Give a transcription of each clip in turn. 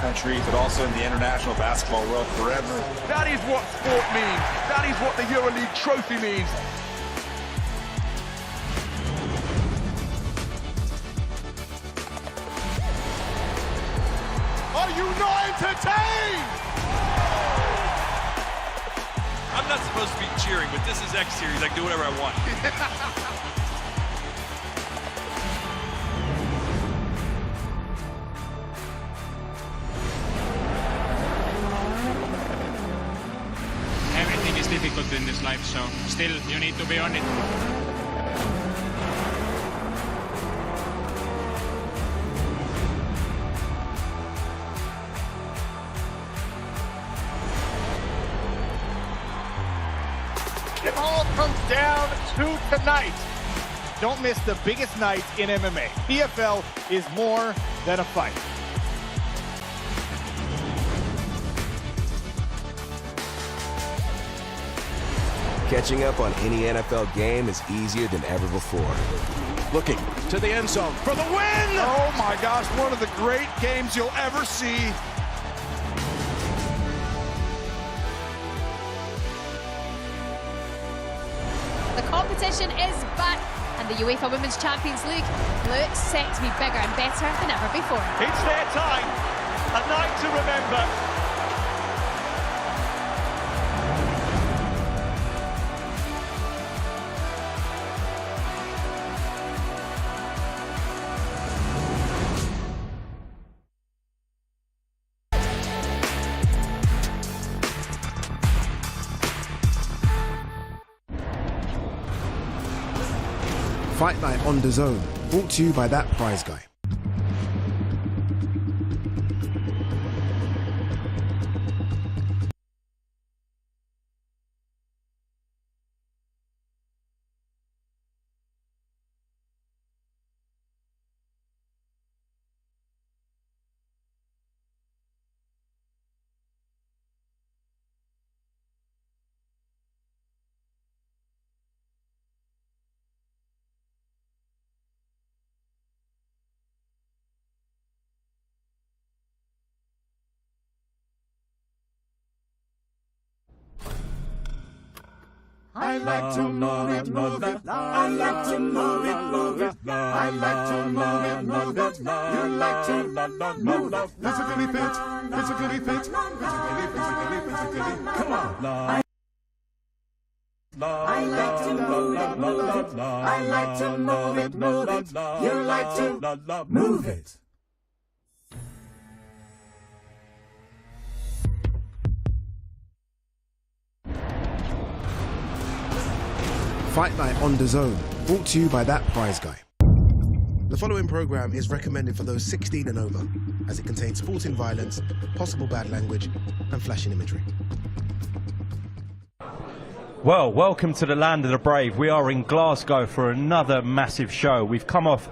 country, but also in the international basketball world forever. That is what sport means. That is what the EuroLeague trophy means. Are you not entertained? I'm not supposed to be cheering, but this is X Series. I can do whatever I want. Everything is difficult in this life, so still you need to be on it. It all comes down to tonight. Don't miss the biggest night in MMA. PFL is more than a fight. Catching up on any NFL game is easier than ever before. Looking to the end zone for the win! Oh my gosh, one of the great games you'll ever see. The competition is back, and the UEFA Women's Champions League looks set to be bigger and better than ever before. It's their time, a night to remember. Fight Night on DAZN, brought to you by that prize guy. I like to move it, move it. I like to move it, move it. I like to move it, move it. You like to move it. Physically fit, physically fit, physically. Come on. I like to move it, move it. I like to move it, move it. You like to move it. Fight Night on DAZN, brought to you by that prize guy. The following program is recommended for those 16 and over, as it contains sporting violence, possible bad language, and flashing imagery. Well, welcome to the land of the brave. We are in Glasgow for another massive show. We've come off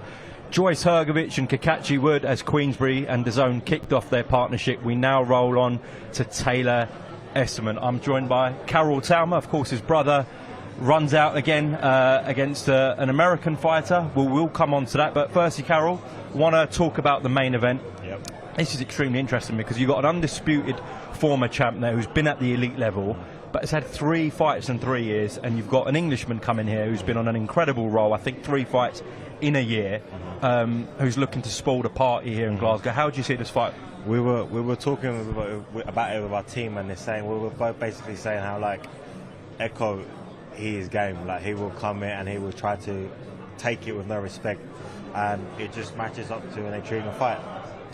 Joyce Hergovich and Kakachi Wood as Queensbury and DAZN kicked off their partnership. We now roll on to Taylor Essuman. I'm joined by Carol Talma, of course his brother, runs out again against an American fighter. We'll come on to that, but firstly, Carol, want to talk about the main event. Yep. This is extremely interesting because you've got an undisputed former champ there who's been at the elite level, but has had 3 fights in 3 years, and you've got an Englishman coming here who's been on an incredible roll, I think 3 fights in a year, who's looking to spoil the party here in Glasgow. How do you see this fight? We were talking about it with our team, and they're saying, we were both basically saying how, like, Ekow, he is game, like he will come in and he will try to take it with no respect, and it just matches up to an intriguing fight.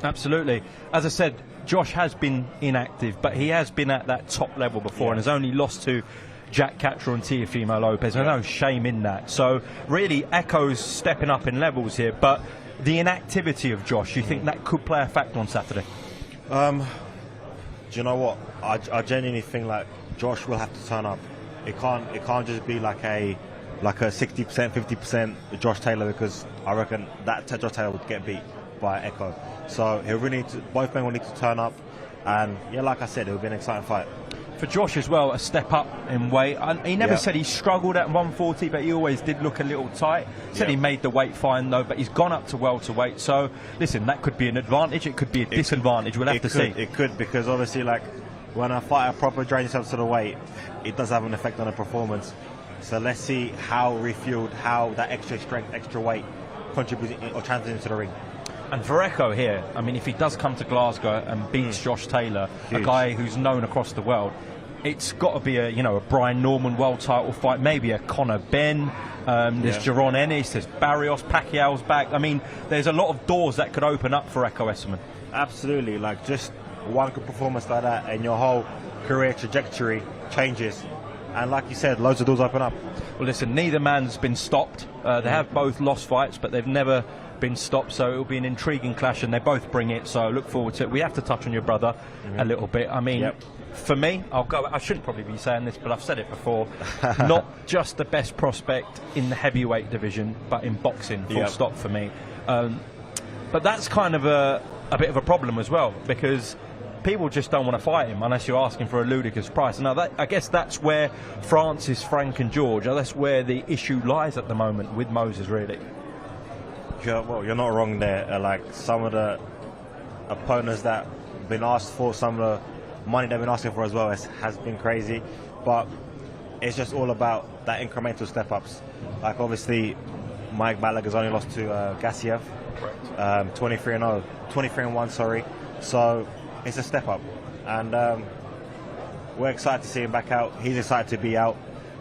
Absolutely. As I said, Josh has been inactive, but he has been at that top level before, and has only lost to Jack Catterall and Teofimo Lopez. There's no shame in that. So really, Ekow's stepping up in levels here, but the inactivity of Josh, you think that could play a factor on Saturday? Do you know what? I genuinely think like Josh will have to turn up. It can't just be like a 60%, 50% Josh Taylor, because I reckon that Josh Taylor would get beat by Ekow. So he'll really need to, both men will need to turn up, and yeah, like I said, it will be an exciting fight. for Josh as well, a step up in weight. And he never Yeah. said he struggled at 140, but he always did look a little tight. Said he made the weight fine though, but he's gone up to welterweight. So listen, that could be an advantage. It could be a disadvantage. We'll have to see. It could, because obviously, like, when a fighter proper drains himself to the weight, it does have an effect on the performance. So let's see how refueled, how that extra strength, extra weight contributes or translates into the ring. And for Ekow here, I mean, if he does come to Glasgow and beats Josh Taylor, a guy who's known across the world, it's got to be a, you know, a Brian Norman world title fight, maybe a Conor Benn. There's Jaron Ennis, there's Barrios, Pacquiao's back. I mean, there's a lot of doors that could open up for Ekow Essuman. Absolutely, like, just one good performance like that and your whole career trajectory changes. And like you said, loads of doors open up. Well, listen, neither man's been stopped. They have both lost fights, but they've never been stopped, so it'll be an intriguing clash, and they both bring it, so look forward to it. We have to touch on your brother a little bit. I mean, for me, I shouldn't probably be saying this, but I've said it before, not just the best prospect in the heavyweight division, but in boxing, full stop for me. But that's kind of a bit of a problem as well, because people just don't want to fight him unless you're asking for a ludicrous price. Now, I guess that's where Francis, Frank and George, that's where the issue lies at the moment with Moses, really. Well, you're not wrong there. Like, some of the opponents that have been asked for, some of the money they've been asking for as well has been crazy. But it's just all about that incremental step-ups. Like, obviously, Mike Malak has only lost to Gassiev, 23-0, 23-1, sorry. So it's a step up, and we're excited to see him back out. He's excited to be out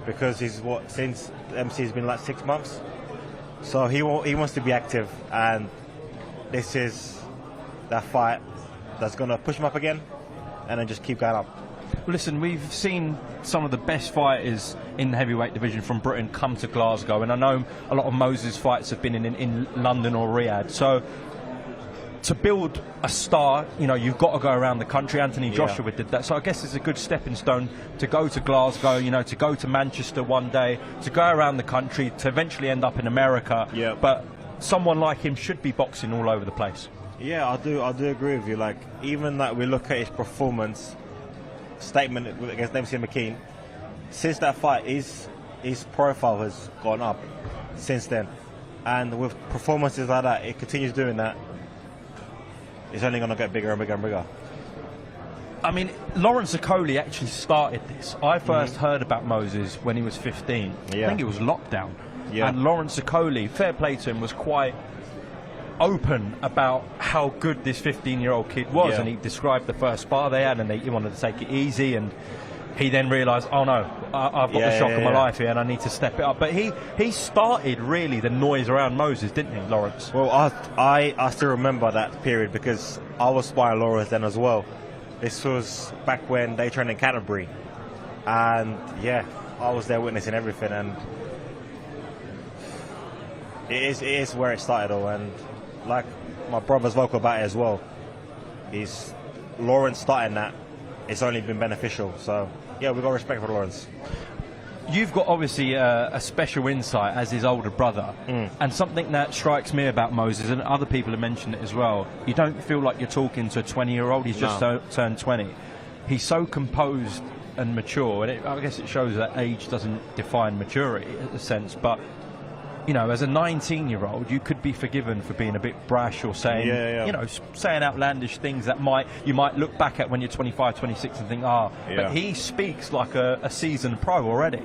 because since the MC has been like 6 months. So he wants to be active, and this is that fight that's going to push him up again and then just keep going up. Well, listen, we've seen some of the best fighters in the heavyweight division from Britain come to Glasgow, and I know a lot of Moses fights have been in London or Riyadh. So to build a star, you know, you've got to go around the country. Anthony Joshua did that. So I guess it's a good stepping stone to go to Glasgow, you know, to go to Manchester one day, to go around the country, to eventually end up in America. Yeah. But someone like him should be boxing all over the place. Yeah, I do agree with you. Like, even that we look at his performance statement against MC McKean, since that fight, his profile has gone up since then. And with performances like that, it continues doing that. It's only going to get bigger and bigger and bigger. I mean, Lawrence Okoli actually started this. I first heard about Moses when he was 15. I think it was lockdown. And Lawrence Okoli, fair play to him, was quite open about how good this 15-year-old kid was. And he described the first spar they had, and he wanted to take it easy. And he then realised, oh no, I've got the shock of my life here and I need to step it up. But he started really the noise around Moses, didn't he, Lawrence? Well, I still remember that period because I was sparring Lawrence then as well. This was back when they trained in Canterbury. And yeah, I was there witnessing everything, and it is where it started all. And like my brother's vocal about it as well, he's Lawrence starting that. It's only been beneficial. So yeah, we've got respect for Lawrence. You've got obviously a special insight as his older brother, and something that strikes me about Moses, and other people have mentioned it as well, you don't feel like you're talking to a 20-year-old. He's just turned 20. He's so composed and mature, and I guess it shows that age doesn't define maturity in a sense, but you know, as a 19-year-old, you could be forgiven for being a bit brash or saying, you know, saying outlandish things that you might look back at when you're 25, 26 and think, but he speaks like a seasoned pro already.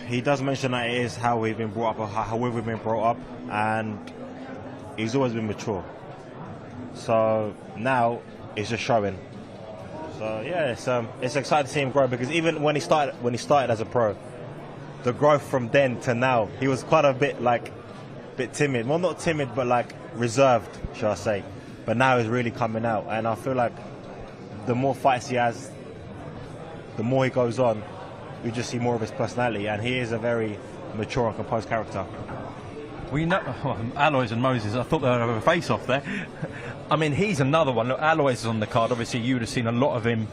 He does mention that it is how we've been brought up, how we've been brought up, and he's always been mature. So now it's just showing. So yeah, it's exciting to see him grow, because even when he started as a pro, the growth from then to now, he was quite a bit timid. Well, not timid, but like reserved, shall I say. But now he's really coming out, and I feel like the more fights he has, the more he goes on, you just see more of his personality, and he is a very mature and composed character. We know Alois and Moses. I thought they would have a face-off there. I mean, he's another one. Look, Alois is on the card. Obviously, you would have seen a lot of him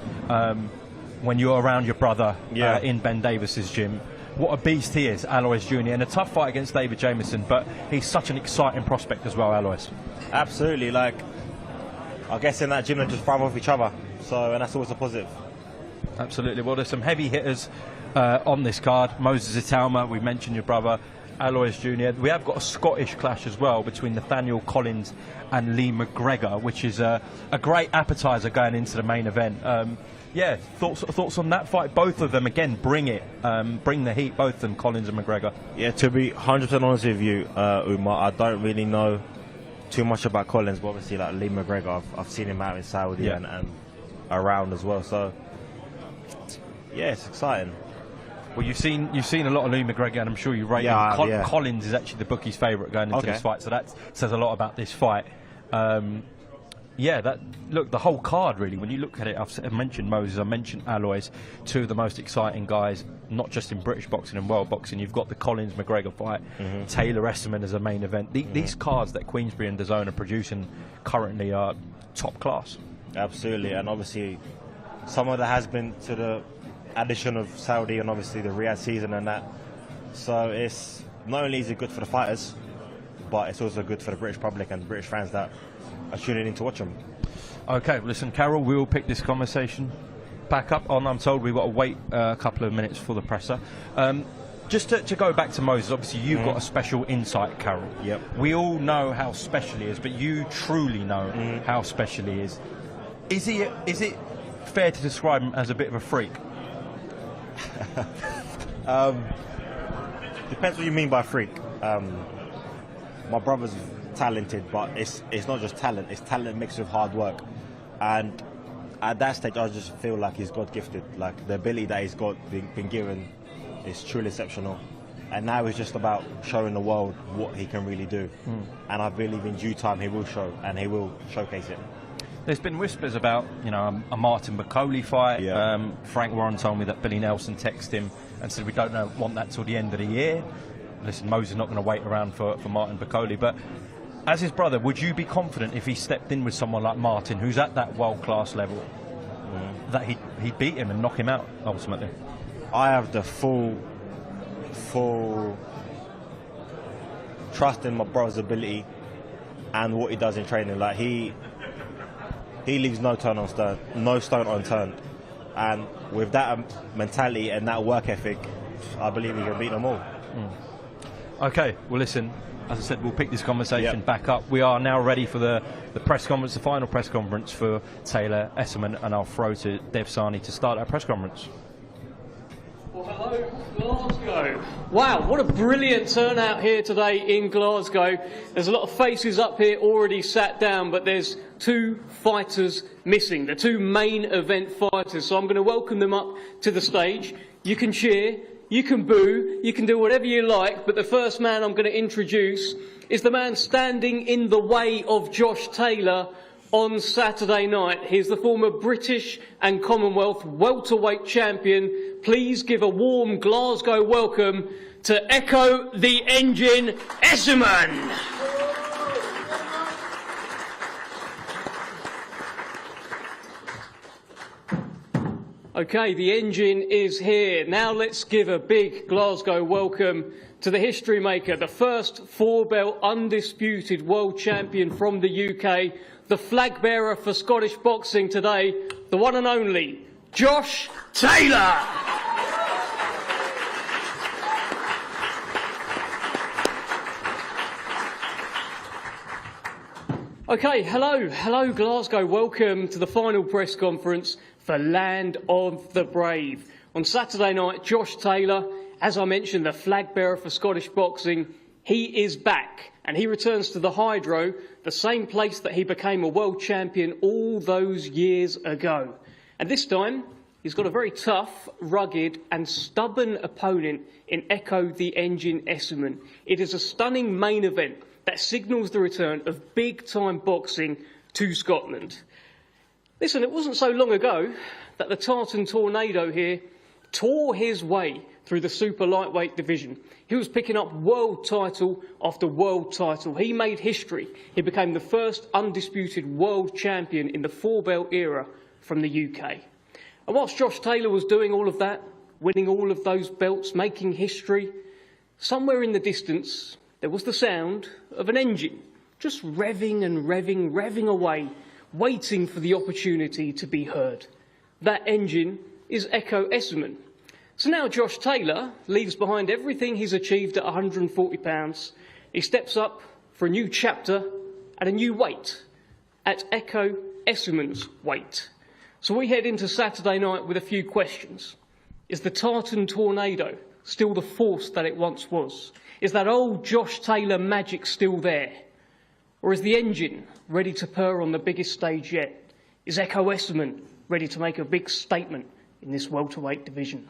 when you were around your brother in Ben Davis's gym. What a beast he is, Alois Jr. And a tough fight against David Jameson, but he's such an exciting prospect as well, Alois. Absolutely. Like, I guess in that gym they just thrive off each other. So, and that's always a positive. Absolutely. Well, there's some heavy hitters on this card. Moses Italma, we mentioned your brother, Alois Jr. We have got a Scottish clash as well between Nathaniel Collins and Lee McGregor, which is a great appetizer going into the main event. Yeah, thoughts on that fight? Both of them, again, bring the heat, both of them, Collins and McGregor. Yeah, to be 100% honest with you, Umar, I don't really know too much about Collins, but obviously like Lee McGregor, I've seen him out in Saudi and around as well, so yeah, it's exciting. Well, you've seen a lot of Lee McGregor, and I'm sure you rate him. Collins is actually the bookie's favourite going into this fight, so that says a lot about this fight. Look, the whole card really, when you look at it, I've mentioned Moses, I mentioned Alois, two of the most exciting guys, not just in British boxing and world boxing. You've got the Collins-McGregor fight, Taylor Essuman as a main event. These cards that Queensberry and DAZN are producing currently are top class. Absolutely, and obviously some of that has been to the addition of Saudi and obviously the Riyadh season and that. So it's not only is it good for the fighters, but it's also good for the British public and British fans that are tuning in to watch them. Okay, listen, Carol, we will pick this conversation back up on. I'm told we've got to wait a couple of minutes for the presser. Just to go back to Moses, obviously you've got a special insight, Carol. Yep. We all know how special he is, but you truly know how special he is. Is it fair to describe him as a bit of a freak? Depends what you mean by freak. My brother's talented, but it's not just talent, it's talent mixed with hard work. And at that stage I just feel like he's God gifted. Like the ability that he's got been given is truly exceptional, and now it's just about showing the world what he can really do. And I believe in due time he will show, and he will showcase it. There's been whispers about, a Martin Bacoli fight. Frank Warren told me that Billy Nelson texted him and said we don't want that till the end of the year. Listen, Moses is not going to wait around for Martin Bacoli, but as his brother, would you be confident if he stepped in with someone like Martin, who's at that world-class level, that he'd beat him and knock him out ultimately? I have the full trust in my brother's ability and what he does in training. Like he leaves no stone unturned, and with that mentality and that work ethic, I believe he can beat them all. Okay, well listen, as I said, we'll pick this conversation back up. We are now ready for the press conference, the final press conference for Taylor Essuman, and I'll throw to DAZN to start our press conference. Well, hello, Glasgow. Wow, what a brilliant turnout here today in Glasgow. There's a lot of faces up here already sat down, but there's two fighters missing, the two main event fighters. So I'm going to welcome them up to the stage. You can cheer, you can boo, you can do whatever you like, but the first man I'm going to introduce is the man standing in the way of Josh Taylor on Saturday night. He's the former British and Commonwealth welterweight champion. Please give a warm Glasgow welcome to Ekow the Engine Essuman. Okay, the engine is here. Now let's give a big Glasgow welcome to the history maker, the first four-belt undisputed world champion from the UK, the flag bearer for Scottish boxing today, the one and only Josh Taylor. Okay, hello Glasgow. Welcome to the final press conference for Land of the Brave. On Saturday night, Josh Taylor, as I mentioned, the flag bearer for Scottish boxing, he is back, and he returns to the Hydro, the same place that he became a world champion all those years ago. And this time, he's got a very tough, rugged and stubborn opponent in Ekow the Engine Essuman. It is a stunning main event that signals the return of big-time boxing to Scotland. Listen, it wasn't so long ago that the Tartan Tornado here tore his way through the super lightweight division. He was picking up world title after world title. He made history. He became the first undisputed world champion in the four-belt era from the UK. And whilst Josh Taylor was doing all of that, winning all of those belts, making history, somewhere in the distance there was the sound of an engine, just revving and revving away, waiting for the opportunity to be heard. That engine is Ekow Essuman. So now Josh Taylor leaves behind everything he's achieved at £140. He steps up for a new chapter at a new weight, at Ekow Essuman's weight. So we head into Saturday night with a few questions. Is the Tartan Tornado still the force that it once was? Is that old Josh Taylor magic still there? Or is the engine ready to purr on the biggest stage yet? Is Ekow Essuman ready to make a big statement in this welterweight division?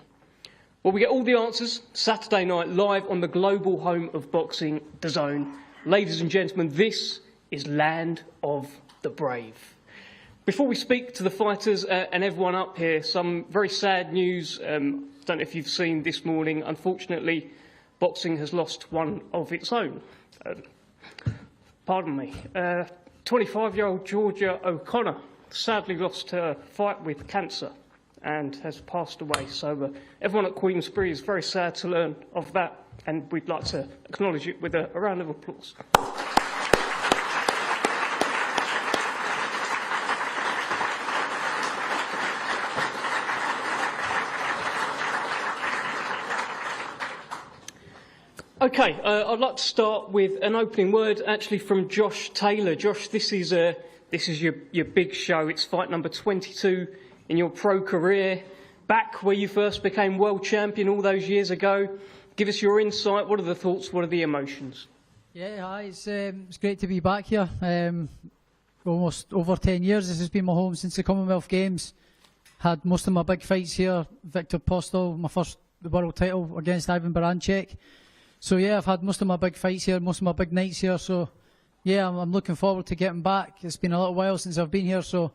Well, we get all the answers Saturday night live on the global home of boxing, DAZN. Ladies and gentlemen, this is Land of the Brave. Before we speak to the fighters and everyone up here, some very sad news. Don't know if you've seen this morning. Unfortunately, boxing has lost one of its own. Pardon me. 25-year-old Georgia O'Connor sadly lost her fight with cancer and has passed away. So everyone at Queensbury is very sad to learn of that, and we'd like to acknowledge it with a round of applause. Okay, I'd like to start with an opening word, actually, from Josh Taylor. Josh, this is your big show. It's fight number 22 in your pro career. Back where you first became world champion all those years ago. Give us your insight. What are the thoughts? What are the emotions? Yeah, hi, it's great to be back here. Almost over 10 years. This has been my home since the Commonwealth Games. Had most of my big fights here. Victor Postol, my first world title against Ivan Baranchek. So yeah, I've had most of my big fights here, most of my big nights here. So yeah, I'm looking forward to getting back. It's been a little while since I've been here, so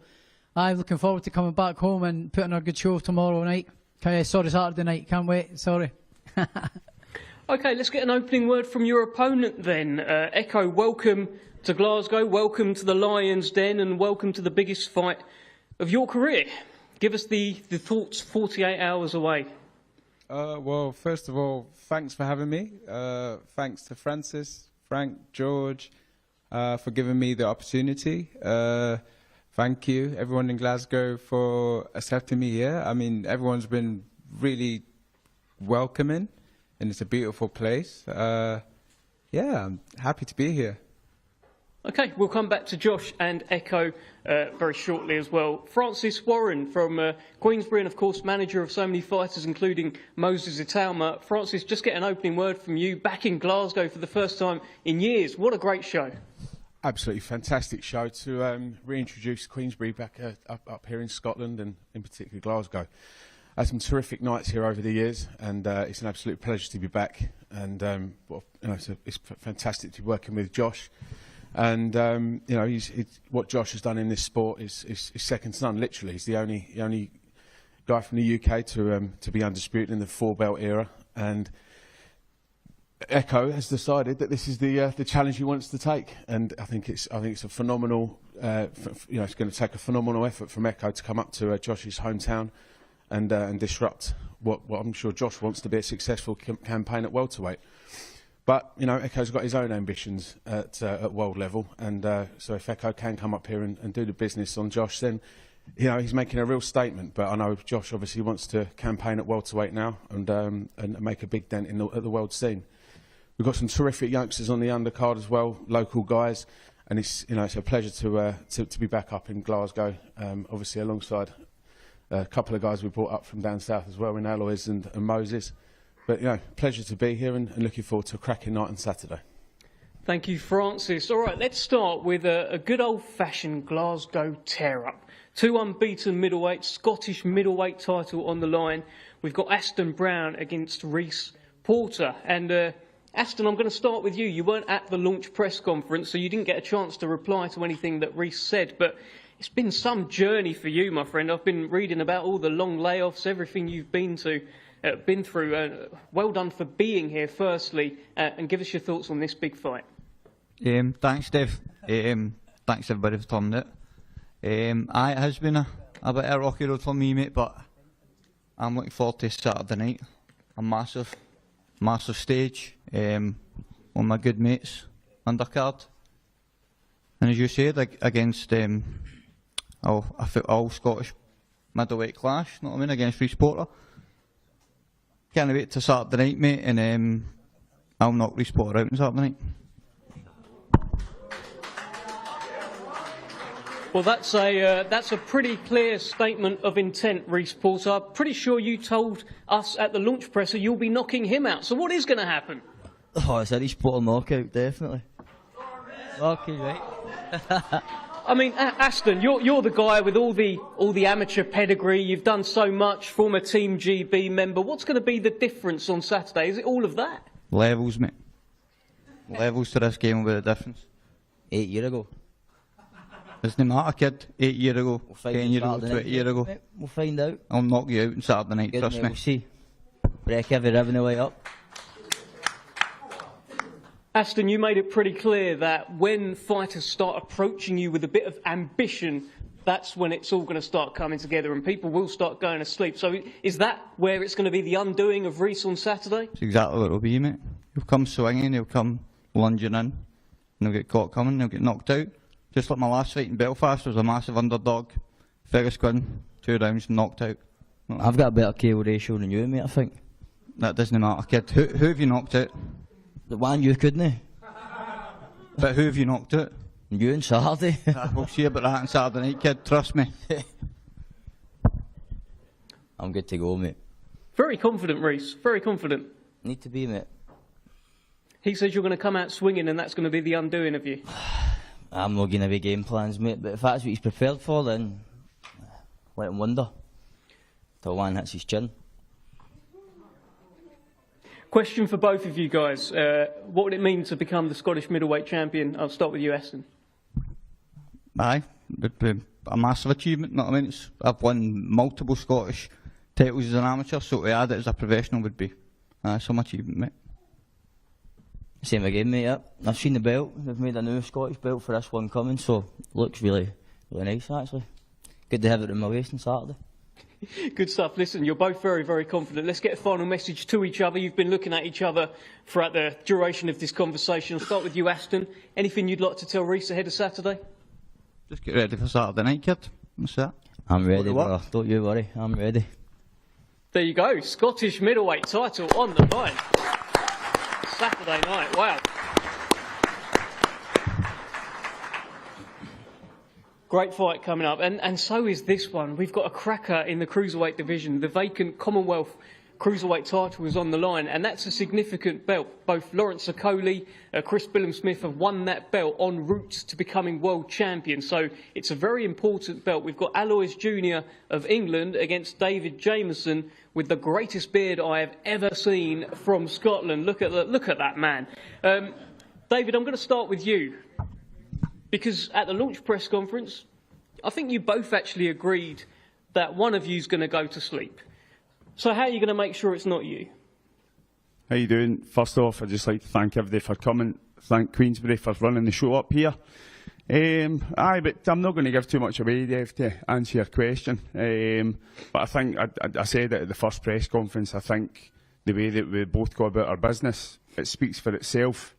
I'm looking forward to coming back home and putting a good show tomorrow night. Sorry, Saturday night. Can't wait. Sorry. Okay, let's get an opening word from your opponent then. Ekow, welcome to Glasgow, welcome to the Lions' Den, and welcome to the biggest fight of your career. Give us the thoughts 48 hours away. Well, first of all, thanks for having me. Thanks to Francis, Frank, George, for giving me the opportunity. Thank you, everyone in Glasgow, for accepting me here. I mean, everyone's been really welcoming, and it's a beautiful place. Yeah, I'm happy to be here. Okay, we'll come back to Josh and Ekow very shortly as well. Francis Warren from Queensbury, and of course manager of so many fighters, including Moses Itauma. Francis, just get an opening word from you. Back in Glasgow for the first time in years. What a great show. Absolutely fantastic show to reintroduce Queensbury back up here in Scotland, and in particular Glasgow. I had some terrific nights here over the years, and it's an absolute pleasure to be back. And well, you know, it's fantastic to be working with Josh. And you know, what Josh has done in this sport is second to none. Literally, he's the only guy from the UK to be undisputed in the four-belt era. And Ekow has decided that this is the challenge he wants to take. And I think it's a phenomenal. You know, it's going to take a phenomenal effort from Ekow to come up to Josh's hometown and disrupt what I'm sure Josh wants to be a successful campaign at welterweight. But, you know, Ekow's got his own ambitions at world level, and so if Ekow can come up here and do the business on Josh, then, you know, he's making a real statement. But I know Josh obviously wants to campaign at welterweight now and make a big dent at the world scene. We've got some terrific youngsters on the undercard as well, local guys, and it's a pleasure to be back up in Glasgow, obviously alongside a couple of guys we brought up from down south as well, in Alois and Moses. But, you know, pleasure to be here and looking forward to a cracking night on Saturday. Thank you, Francis. All right, let's start with a good old-fashioned Glasgow tear-up. Two unbeaten middleweights, Scottish middleweight title on the line. We've got Aston Brown against Rhys Porter. And Aston, I'm going to start with you. You weren't at the launch press conference, so you didn't get a chance to reply to anything that Rhys said. But it's been some journey for you, my friend. I've been reading about all the long layoffs, everything you've been through. Well done for being here, firstly, and give us your thoughts on this big fight. Thanks, Dave. Thanks, everybody, for turning it. It has been a bit of a rocky road for me, mate, but I'm looking forward to Saturday night. A massive stage, one of my good mates, undercard. And as you said, against all Scottish middleweight clash, know what I mean, against Reece Porter. Can't wait to Saturday night, mate, and I'll knock Reece Porter out on Saturday night. Well, that's a pretty clear statement of intent, Reece Porter. I'm pretty sure you told us at the launch presser you'll be knocking him out. So what is going to happen? Oh, it's a Reece Porter knockout, definitely. Okay, right. I mean, Aston, you're the guy with all the amateur pedigree. You've done so much, former Team GB member. What's going to be the difference on Saturday? Is it all of that? Levels, mate. Levels to this game will be the difference. 8 years ago. Doesn't matter, kid. 8 years ago, We'll 10 years ago, 20 years ago. Mate, we'll find out. I'll knock you out on Saturday night, Good, trust mate, me. We'll see. Break every revenue way up. Aston, you made it pretty clear that when fighters start approaching you with a bit of ambition, that's when it's all going to start coming together and people will start going to sleep. So is that where it's going to be the undoing of Reece on Saturday? It's exactly what it'll be, mate. He'll come swinging, he'll come lunging in, and he'll get caught coming, he'll get knocked out. Just like my last fight in Belfast, was a massive underdog. Fergus Quinn, 2 rounds, knocked out. I've got a better KO ratio than you, mate, I think. That doesn't matter, kid. Who have you knocked out? The one you couldn't. But who have you knocked out? You and Saturday. We'll see about that on Saturday night, kid, trust me. I'm good to go, mate. Very confident, Reece. Very confident. Need to be, mate. He says you're going to come out swinging and that's going to be the undoing of you. I'm not going to be game plans, mate, but if that's what he's prepared for, then let him wonder. Till one hits his chin. Question for both of you guys. What would it mean to become the Scottish middleweight champion? I'll start with you, Aston. Aye, it'd be a massive achievement, know what I mean? I've won multiple Scottish titles as an amateur, so to add it as a professional would be some achievement, mate. Same again, mate, yep. I've seen the belt. They've made a new Scottish belt for this one coming, so looks really, really nice, actually. Good to have it in my waist on Saturday. Good stuff. Listen, you're both very, very confident. Let's get a final message to each other. You've been looking at each other throughout the duration of this conversation. I'll start with you, Aston. Anything you'd like to tell Reece ahead of Saturday? Just get ready for Saturday night, kid. What's that? I'm ready, brother. Don't you worry. I'm ready. There you go. Scottish middleweight title on the line. Saturday night. Wow. Great fight coming up, and so is this one. We've got a cracker in the cruiserweight division. The vacant Commonwealth cruiserweight title is on the line, and that's a significant belt. Both Lawrence Okoli, Chris Billam-Smith have won that belt en route to becoming world champions. So it's a very important belt. We've got Alois Jr. of England against David Jameson with the greatest beard I have ever seen from Scotland. Look at that man. David, I'm going to start with you. Because at the launch press conference, I think you both actually agreed that one of you is going to go to sleep. So how are you going to make sure it's not you? How you doing? First off, I'd just like to thank everybody for coming. Thank Queensbury for running the show up here. Aye, but I'm not going to give too much away, Dave, to answer your question. But I think I said it at the first press conference. I think the way that we both go about our business, it speaks for itself.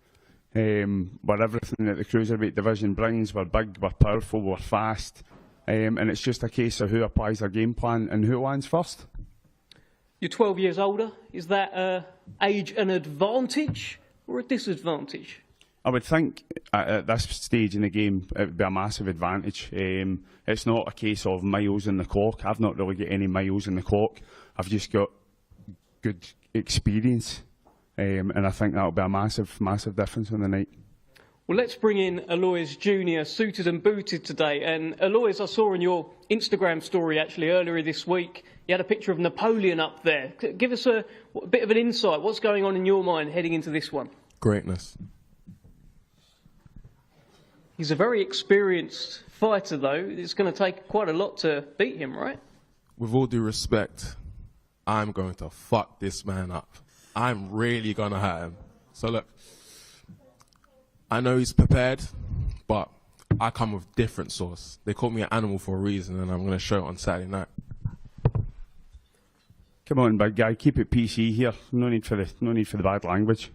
We're everything that the cruiserweight division brings. We're big, we're powerful, we're fast, and it's just a case of who applies their game plan and who lands first. You're 12 years older. Is that age an advantage or a disadvantage? I would think at this stage in the game it would be a massive advantage. It's not a case of miles in the clock. I've not really got any miles in the clock. I've just got good experience. And I think that'll be a massive, massive difference on the night. Well, let's bring in Alois Jr., suited and booted today. And Alois, I saw in your Instagram story actually earlier this week, you had a picture of Napoleon up there. Give us a bit of an insight. What's going on in your mind heading into this one? Greatness. He's a very experienced fighter, though. It's going to take quite a lot to beat him, right? With all due respect, I'm going to fuck this man up. I'm really going to hurt him. So look, I know he's prepared, but I come with different sauce. They call me an animal for a reason, and I'm going to show it on Saturday night. Come on, big guy, keep it PC here. No need for the bad language.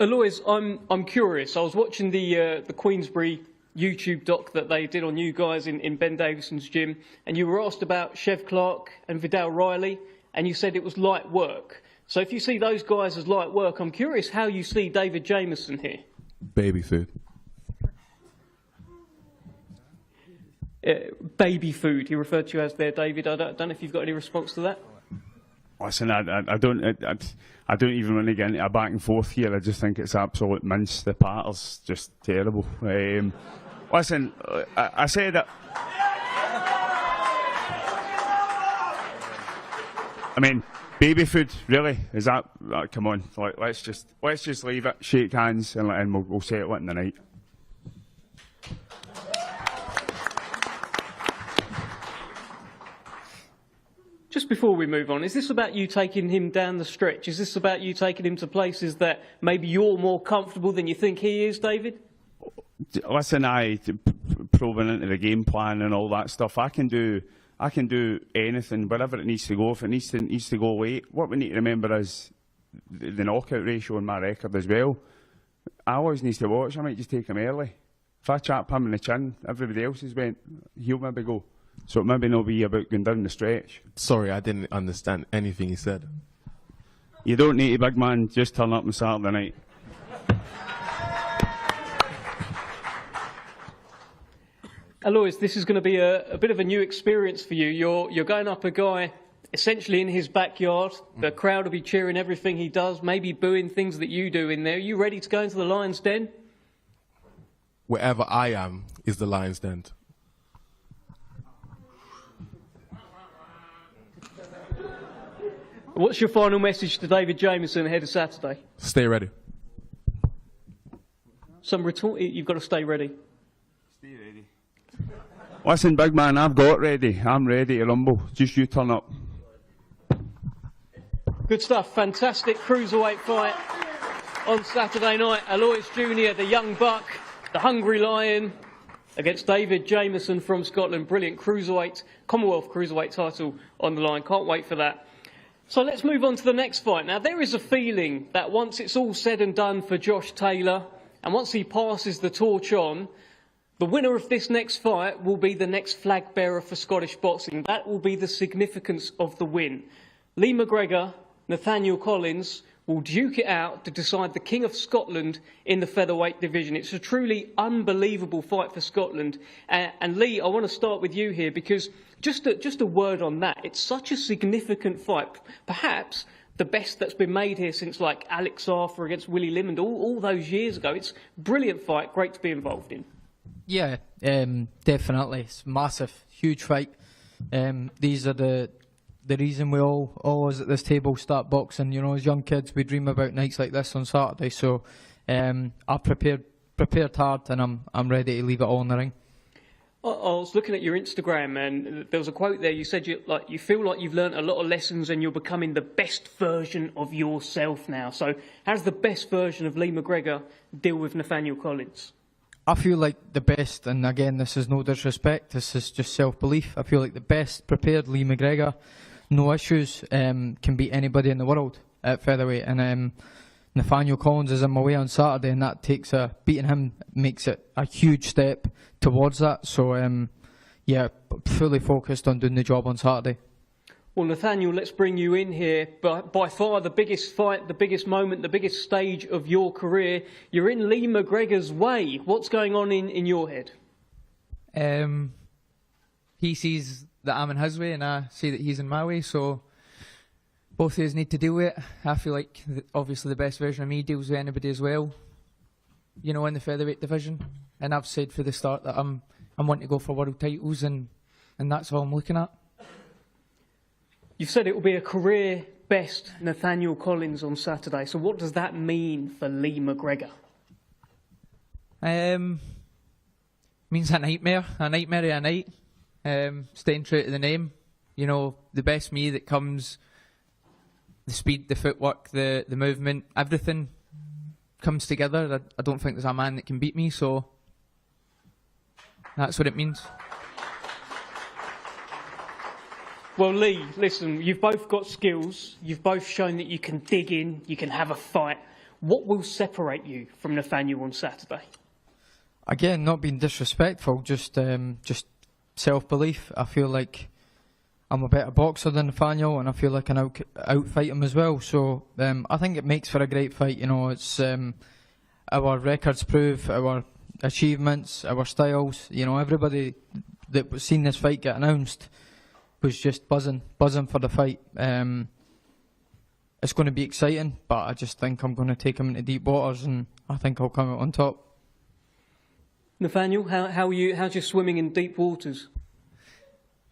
Alois, I'm curious. I was watching the Queensbury YouTube doc that they did on you guys in Ben Davison's gym, and you were asked about Chev Clark and Vidal Riley, and you said it was light work. So if you see those guys as light work, I'm curious how you see David Jamieson here. Baby food. Baby food, he referred to you as there, David. I don't know if you've got any response to that. Listen, I don't even want to get into a back and forth here. I just think it's absolute mince. The patter's just terrible. Listen, I said that. I mean, baby food, really? Is that? Come on, let's just leave it, shake hands, and we'll settle it in the night. Just before we move on, is this about you taking him down the stretch? Is this about you taking him to places that maybe you're more comfortable than you think he is, David? Listen, probing into the game plan and all that stuff. I can do anything, wherever it needs to go. If it needs to go late, what we need to remember is the knockout ratio in my record as well. I always need to watch. I might just take him early. If I chap him in the chin, everybody else has went, he'll maybe go. So it maybe not be about going down the stretch. Sorry, I didn't understand anything he said. You don't need a big man, just turn up on Saturday night. Alois, this is going to be a bit of a new experience for you. You're going up a guy essentially in his backyard. The crowd will be cheering everything he does, maybe booing things that you do in there. Are you ready to go into the Lion's Den? Wherever I am is the Lion's Den. What's your final message to David Jamieson ahead of Saturday? Stay ready. You've got to stay ready. Stay ready. Listen, big man, I've got ready. I'm ready to rumble. Just you turn up. Good stuff. Fantastic cruiserweight fight on Saturday night. Alois Jr., the young buck, the hungry lion, against David Jamieson from Scotland. Brilliant cruiserweight, Commonwealth cruiserweight title on the line. Can't wait for that. So let's move on to the next fight. Now, there is a feeling that once it's all said and done for Josh Taylor, and once he passes the torch on, the winner of this next fight will be the next flag bearer for Scottish boxing. That will be the significance of the win. Lee McGregor, Nathaniel Collins will duke it out to decide the King of Scotland in the featherweight division. It's a truly unbelievable fight for Scotland. And Lee, I want to start with you here because just a word on that. It's such a significant fight. Perhaps the best that's been made here since like Alex Arthur against Willie Limond all those years ago. It's a brilliant fight, great to be involved in. Yeah, definitely. It's massive, huge fight. These are the reason we all us at this table start boxing. You know, as young kids, we dream about nights like this on Saturday. So I prepared hard, and I'm ready to leave it all in the ring. I was looking at your Instagram, and there was a quote there. You said you feel like you've learnt a lot of lessons, and you're becoming the best version of yourself now. So, how does the best version of Lee McGregor deal with Nathaniel Collins? I feel like the best, and again, this is no disrespect. This is just self-belief. I feel like the best prepared Lee McGregor, no issues, can beat anybody in the world at featherweight. And Nathaniel Collins is in my way on Saturday, and that beating him makes it a huge step towards that. So, yeah, fully focused on doing the job on Saturday. Well, Nathaniel, let's bring you in here. But by far the biggest fight, the biggest moment, the biggest stage of your career. You're in Lee McGregor's way. What's going on in your head? He sees that I'm in his way, and I see that he's in my way. So both of us need to deal with it. I feel like obviously the best version of me deals with anybody as well, you know, in the featherweight division. And I've said from the start that I'm wanting to go for world titles, and that's all I'm looking at. You've said it will be a career best Nathaniel Collins on Saturday. So what does that mean for Lee McGregor? Means a nightmare of a night. Staying true to the name. You know, the best me that comes, the speed, the footwork, the movement, everything comes together. I don't think there's a man that can beat me, so that's what it means. Well, Lee, listen, you've both got skills. You've both shown that you can dig in, you can have a fight. What will separate you from Nathaniel on Saturday? Again, not being disrespectful, just self-belief. I feel like I'm a better boxer than Nathaniel, and I feel like I can outfight him as well. So I think it makes for a great fight. You know, it's our records prove our achievements, our styles. You know, everybody that was seen this fight get announced was just buzzing for the fight. It's going to be exciting, but I just think I'm going to take him into deep waters, and I think I'll come out on top. Nathaniel, how are you? How's your swimming in deep waters?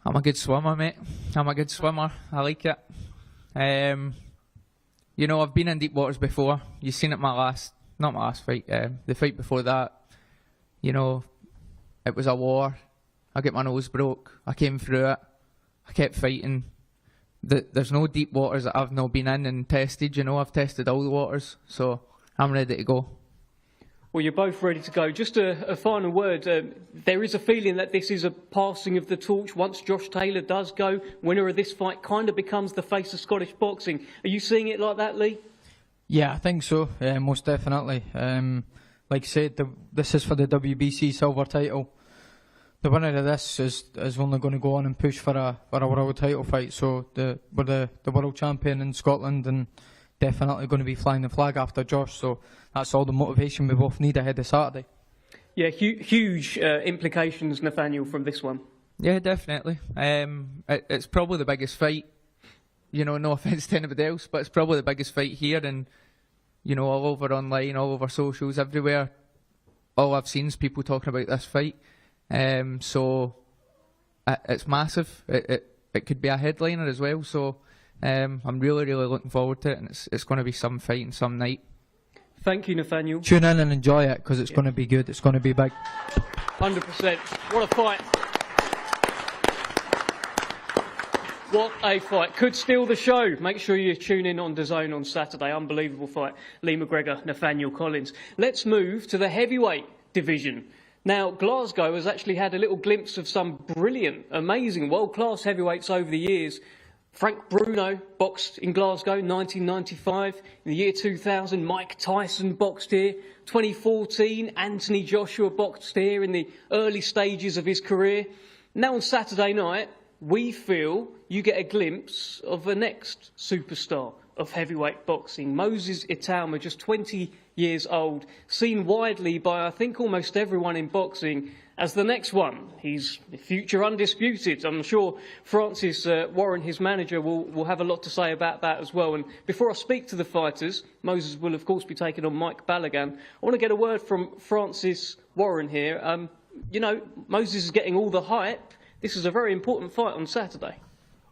I'm a good swimmer, mate. I'm a good swimmer. I like it. You know, I've been in deep waters before. You've seen it not my last fight, the fight before that. You know, it was a war. I got my nose broke. I came through it. I kept fighting. There's no deep waters that I've not been in and tested. You know, I've tested all the waters, so I'm ready to go. Well, you're both ready to go. Just a final word. There is a feeling that this is a passing of the torch. Once Josh Taylor does go, winner of this fight kind of becomes the face of Scottish boxing. Are you seeing it like that, Lee? Yeah, I think so. Most definitely. Like I said, this is for the WBC silver title. The winner of this is only going to go on and push for a world title fight. So we're the world champion in Scotland, and definitely going to be flying the flag after Josh. So that's all the motivation we both need ahead of Saturday. Yeah, huge implications, Nathaniel, from this one. Yeah, definitely. It's probably the biggest fight. You know, no offence to anybody else, but it's probably the biggest fight here, and you know, all over online, all over socials, everywhere. All I've seen is people talking about this fight. So it's massive. It could be a headliner as well. So I'm really looking forward to it, and it's going to be some fight and some night. Thank you, Nathaniel. Tune in and enjoy it, because it's going to be good. It's going to be big. 100%. What a fight. What a fight. Could steal the show. Make sure you tune in on DAZN on Saturday. Unbelievable fight. Lee McGregor, Nathaniel Collins. Let's move to the heavyweight division. Now, Glasgow has actually had a little glimpse of some brilliant, amazing, world-class heavyweights over the years. Frank Bruno boxed in Glasgow, 1995. In the year 2000, Mike Tyson boxed here. 2014, Anthony Joshua boxed here in the early stages of his career. Now on Saturday night, we feel you get a glimpse of the next superstar of heavyweight boxing. Moses Itauma, just 20 years old, seen widely by, I think, almost everyone in boxing as the next one. He's the future undisputed. I'm sure Francis Warren, his manager, will have a lot to say about that as well. And before I speak to the fighters, Moses will, of course, be taking on Mike Balogun. I want to get a word from Francis Warren here. You know, Moses is getting all the hype. This is a very important fight on Saturday.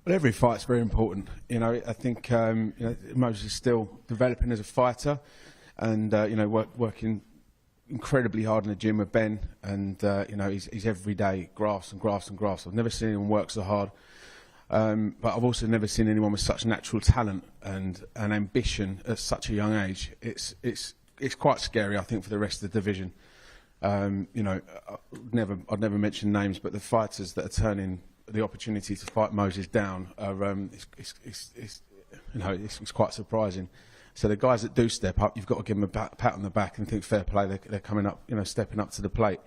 Well, every fight's very important. You know, I think you know, Moses is still developing as a fighter, and you know, working incredibly hard in the gym with Ben, and you know, he's every day grass and grass and grass. I've never seen anyone work so hard, but I've also never seen anyone with such natural talent and ambition at such a young age. It's quite scary, I think, for the rest of the division. You know, I'd never mention names, but the fighters that are turning the opportunity to fight Moses down are, it's quite surprising. So the guys that do step up, you've got to give them a pat on the back and think fair play. They're coming up, you know, stepping up to the plate.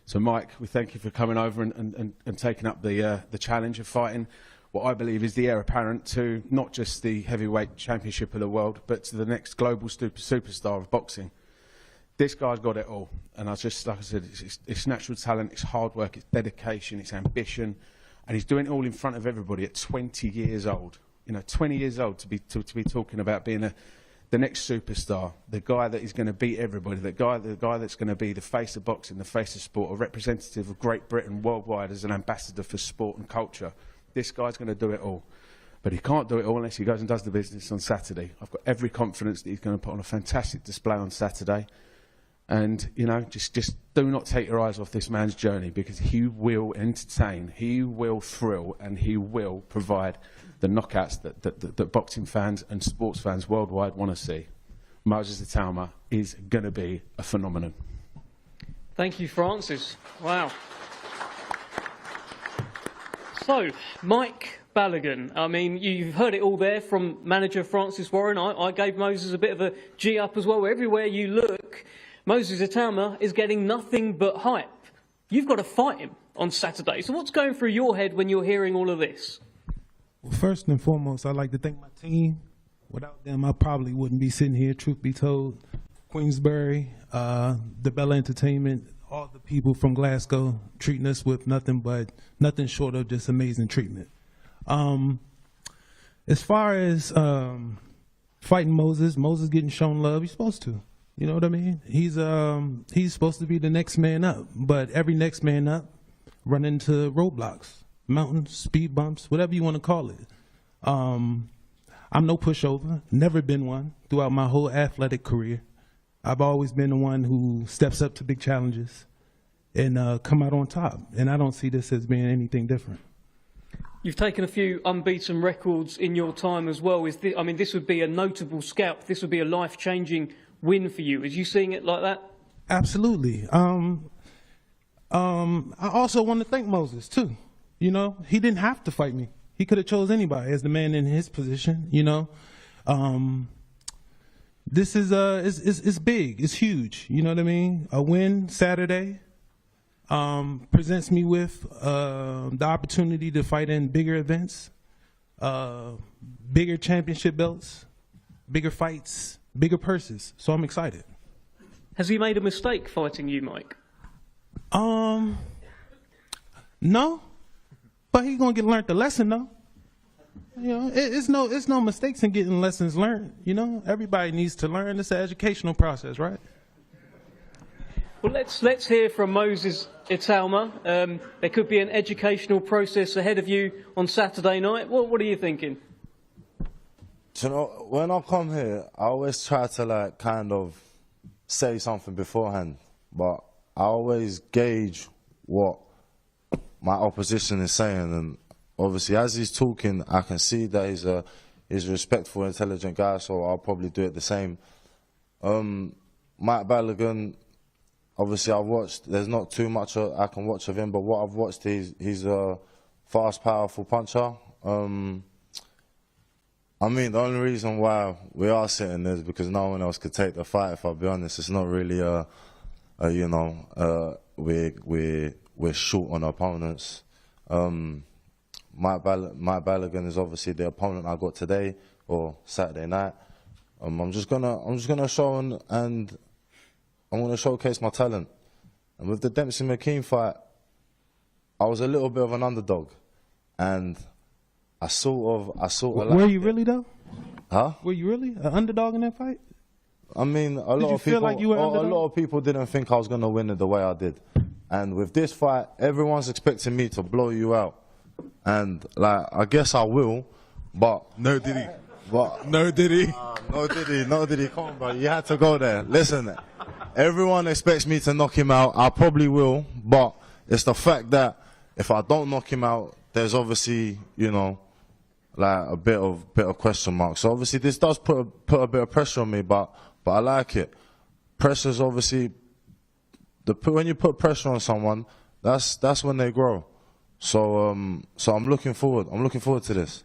So Mike, we thank you for coming over and taking up the challenge of fighting what I believe is the heir apparent to not just the heavyweight championship of the world, but to the next global superstar of boxing. This guy's got it all, and like I said, it's natural talent, it's hard work, it's dedication, it's ambition, and he's doing it all in front of everybody at 20 years old. You know, 20 years old to be talking about being the next superstar, the guy that is going to beat everybody, the guy that's going to be the face of boxing, the face of sport, a representative of Great Britain worldwide as an ambassador for sport and culture. This guy's going to do it all. But he can't do it all unless he goes and does the business on Saturday. I've got every confidence that he's going to put on a fantastic display on Saturday. And, you know, just do not take your eyes off this man's journey, because he will entertain, he will thrill, and he will provide the knockouts that boxing fans and sports fans worldwide want to see. Moses Itauma is going to be a phenomenon. Thank you, Francis. Wow. So, Mike Balogun, I mean, you've heard it all there from manager Francis Warren. I gave Moses a bit of a G up as well. Everywhere you look, Moses Itauma is getting nothing but hype. You've got to fight him on Saturday. So what's going through your head when you're hearing all of this? Well, first and foremost, I'd like to thank my team. Without them, I probably wouldn't be sitting here, truth be told. Queensbury, the Bella Entertainment, all the people from Glasgow treating us with nothing short of just amazing treatment. As far as fighting Moses getting shown love, he's supposed to. You know what I mean? He's supposed to be the next man up, but every next man up run into roadblocks, mountains, speed bumps, whatever you want to call it. I'm no pushover, never been one throughout my whole athletic career. I've always been the one who steps up to big challenges and come out on top, and I don't see this as being anything different. You've taken a few unbeaten records in your time as well. I mean, this would be a notable scalp. This would be a life-changing win for you. Is you seeing it like that? Absolutely. I also want to thank Moses too. You know, he didn't have to fight me. He could have chose anybody as the man in his position. You know, this is it's big. It's huge. You know what I mean? A win Saturday presents me with the opportunity to fight in bigger events, bigger championship belts, bigger fights, bigger purses. So I'm excited. Has he made a mistake fighting you, Mike? No, but he's gonna learn the lesson though. You know, it's no mistakes in getting lessons learned. You know, everybody needs to learn. It's an educational process, right? Well, let's hear from Moses Itauma. There could be an educational process ahead of you on Saturday night. What are you thinking? Do you know, when I come here, I always try to like kind of say something beforehand, but I always gauge what my opposition is saying, and obviously as he's talking, I can see that he's a respectful, intelligent guy, so I'll probably do it the same. Mike Balogun, obviously I've watched, there's not too much I can watch of him, but what I've watched, he's a fast, powerful puncher. I mean, the only reason why we are sitting there is because no one else could take the fight, if I'll be honest. It's not really you know, we're short on opponents. Mike Balogun is obviously the opponent I got today or Saturday night. I'm just gonna show and I'm gonna showcase my talent. And with the Dempsey McKean fight, I was a little bit of an underdog, and I sort of. Were you really though? Huh? Were you really an underdog in that fight? I mean, a lot of people didn't think I was gonna win it the way I did. And with this fight, everyone's expecting me to blow you out. And like, I guess I will, but no did he? But no did he? No did he? Come on, bro, you had to go there. Listen, everyone expects me to knock him out. I probably will, but it's the fact that if I don't knock him out, there's obviously, you know, like a bit of question mark. So obviously this does put a bit of pressure on me, but I like it. Pressure's obviously when you put pressure on someone, that's when they grow. So I'm looking forward. I'm looking forward to this.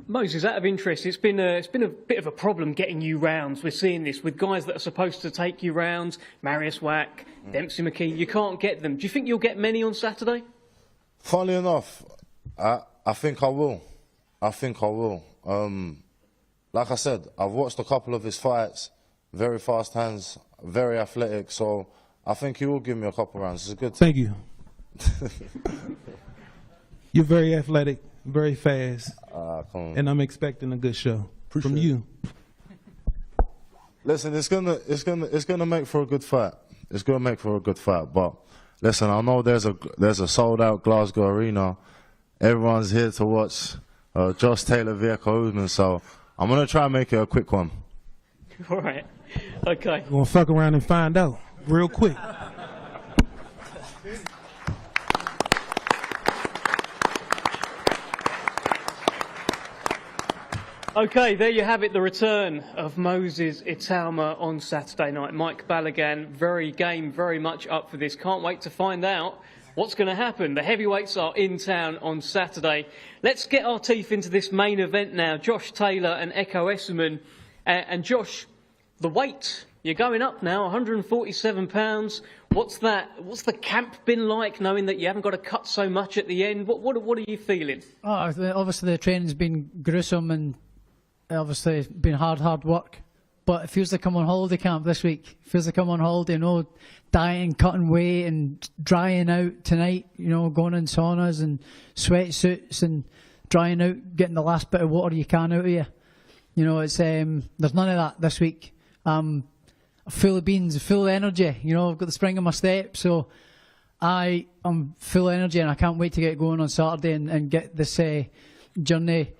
Moses, out of interest, it's been a bit of a problem getting you rounds. We're seeing this with guys that are supposed to take you rounds. Marius Wack, Dempsey McKean. You can't get them. Do you think you'll get many on Saturday? Funnily enough, I think I will. I think I will. Like I said, I've watched a couple of his fights. Very fast hands, very athletic. So I think he will give me a couple rounds. It's a good. Thank you. You're very athletic, very fast, and I'm expecting a good show from you. Listen, it's gonna make for a good fight. It's gonna make for a good fight. But listen, I know there's a sold out Glasgow arena. Everyone's here to watch Josh Taylor v Ekow Essuman, so I'm gonna try and make it a quick one. All right. Okay. We're gonna fuck around and find out real quick. Okay, there you have it, the return of Moses Itauma on Saturday night. Mike Balogun, very game, very much up for this. Can't wait to find out what's going to happen. The heavyweights are in town on Saturday. Let's get our teeth into this main event now. Josh Taylor and Ekow Essuman. And Josh, the weight You're going up now, 147 pounds. What's the camp been like, knowing that you haven't got to cut so much at the end? What are you feeling? Oh, obviously the training's been gruesome and obviously been hard work. But it feels like I'm on holiday camp this week. It feels like I'm on holiday, dieting, cutting weight and drying out tonight, going in saunas and sweatsuits and drying out, getting the last bit of water you can out of you. It's there's none of that this week. Full of beans, full of energy. I've got the spring in my step, so I'm full of energy and I can't wait to get going on Saturday and get this journey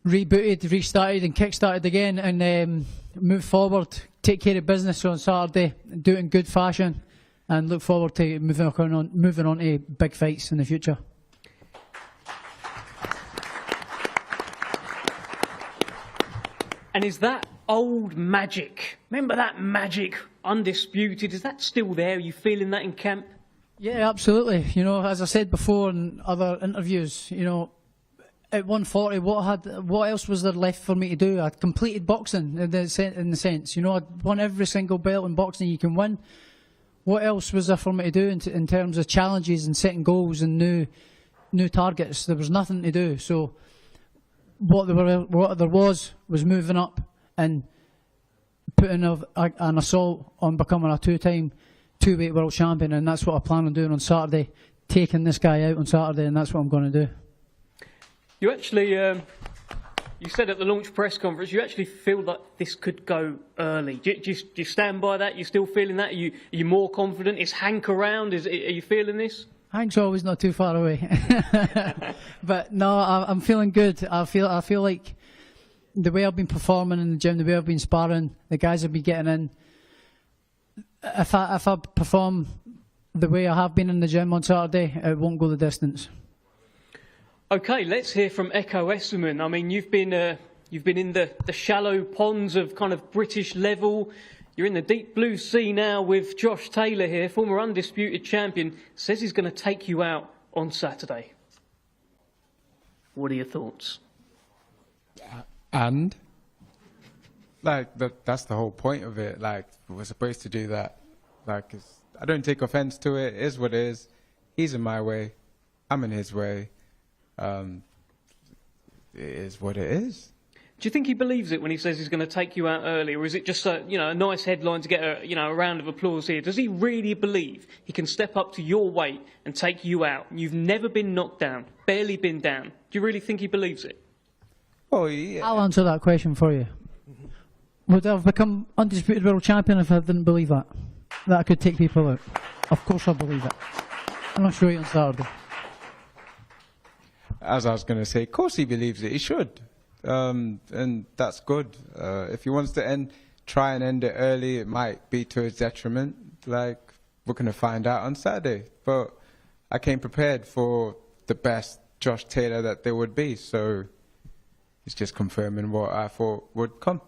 rebooted, restarted and kick-started again and move forward, take care of business on Saturday, do it in good fashion and look forward to moving on to big fights in the future. And is that old magic, remember that magic, undisputed, is that still there? Are you feeling that in camp? Yeah, absolutely. As I said before in other interviews, at 140, what else was there left for me to do? I'd completed boxing in the sense, I'd won every single belt in boxing you can win. What else was there for me to do in terms of challenges and setting goals and new targets? There was nothing to do. So what there was moving up and putting an assault on becoming a two-weight world champion, and that's what I plan on doing on Saturday, taking this guy out on Saturday, and that's what I'm going to do. You actually, you said at the launch press conference, you actually feel that this could go early. Do you stand by that? You still feeling that? Are you more confident? Is Hank around? Are you feeling this? Hank's always not too far away. But no, I'm feeling good. I feel like the way I've been performing in the gym, the way I've been sparring, the guys have been getting in. If I perform the way I have been in the gym on Saturday, it won't go the distance. Okay, let's hear from Ekow Essuman. I mean, you've been in the shallow ponds of kind of British level. You're in the deep blue sea now with Josh Taylor here, former undisputed champion. Says he's going to take you out on Saturday. What are your thoughts? And that's the whole point of it. We're supposed to do that. I don't take offense to it. It is what it is. He's in my way. I'm in his way. It is what it is. Do you think he believes it when he says he's going to take you out early, or is it just a nice headline to get a round of applause here? Does he really believe he can step up to your weight and take you out? You've never been knocked down, barely been down. Do you really think he believes it? Oh, yeah. I'll answer that question for you. Would I have become undisputed world champion if I didn't believe that I could take people out? Of course I believe it. And I'll show you on Saturday. As I was going to say, of course he believes it. He should. And that's good. If he wants to try and end it early, it might be to his detriment. We're going to find out on Saturday. But I came prepared for the best Josh Taylor that there would be. So it's just confirming what I thought would come.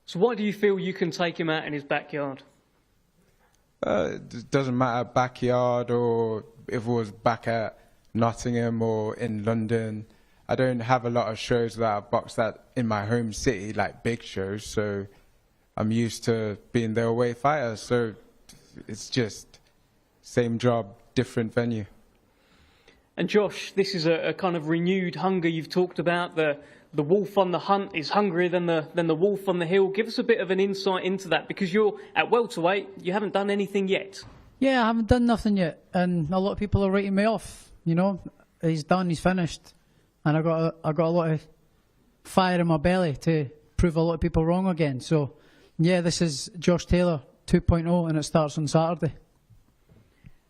So why do you feel you can take him out in his backyard? It doesn't matter, backyard or if it was back at Nottingham or in London. I don't have a lot of shows that I box that in my home city, like big shows, so I'm used to being the away fighter, so it's just same job, different venue. And Josh, this is a kind of renewed hunger you've talked about. The wolf on the hunt is hungrier than the wolf on the hill. Give us a bit of an insight into that, because you're at welterweight, you haven't done anything yet. Yeah, I haven't done nothing yet, and a lot of people are writing me off. He's done, he's finished. And I got a lot of fire in my belly to prove a lot of people wrong again. So, yeah, this is Josh Taylor 2.0, and it starts on Saturday.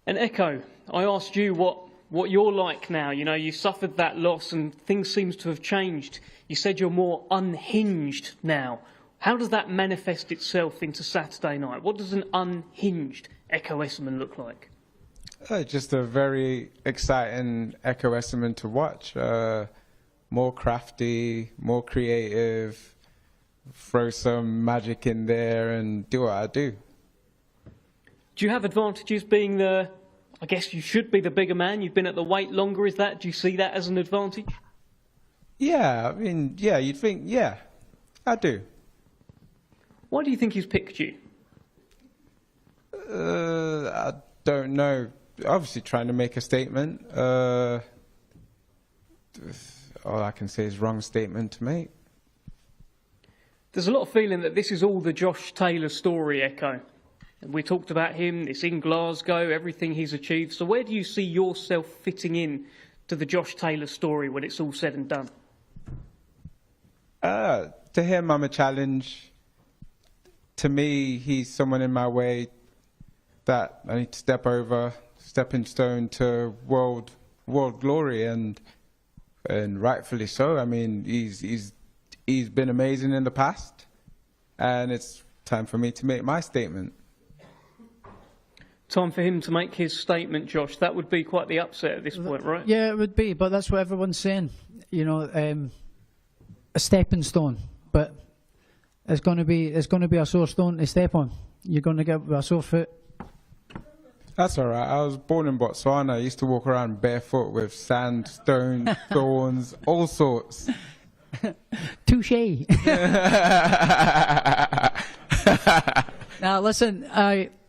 And Ekow, I asked you what you're like now. You suffered that loss, and things seem to have changed. You said you're more unhinged now. How does that manifest itself into Saturday night? What does an unhinged Ekow Essuman look like? Just a very exciting Ekow Essuman to watch. More crafty, more creative, throw some magic in there and do what I do. Do you have advantages being I guess you should be the bigger man. You've been at the weight longer. Do you see that as an advantage? Yeah, I mean, yeah, you'd think, yeah, I do. Why do you think he's picked you? I don't know. Obviously trying to make a statement. All I can say is wrong statement to make. There's a lot of feeling that this is all the Josh Taylor story, Ekow. We talked about him, it's in Glasgow, everything he's achieved. So where do you see yourself fitting in to the Josh Taylor story when it's all said and done? To him, I'm a challenge. To me, he's someone in my way that I need to step over, stepping stone to world glory, and rightfully so. I mean, he's been amazing in the past, and it's time for me to make my statement. Time for him to make his statement, Josh. That would be quite the upset at this point, right? Yeah, it would be, but that's what everyone's saying. You know, a stepping stone, but it's going to be a sore stone to step on. You're going to get a sore foot. That's all right. I was born in Botswana. I used to walk around barefoot with sand, stone, thorns, all sorts. Touché. Now listen,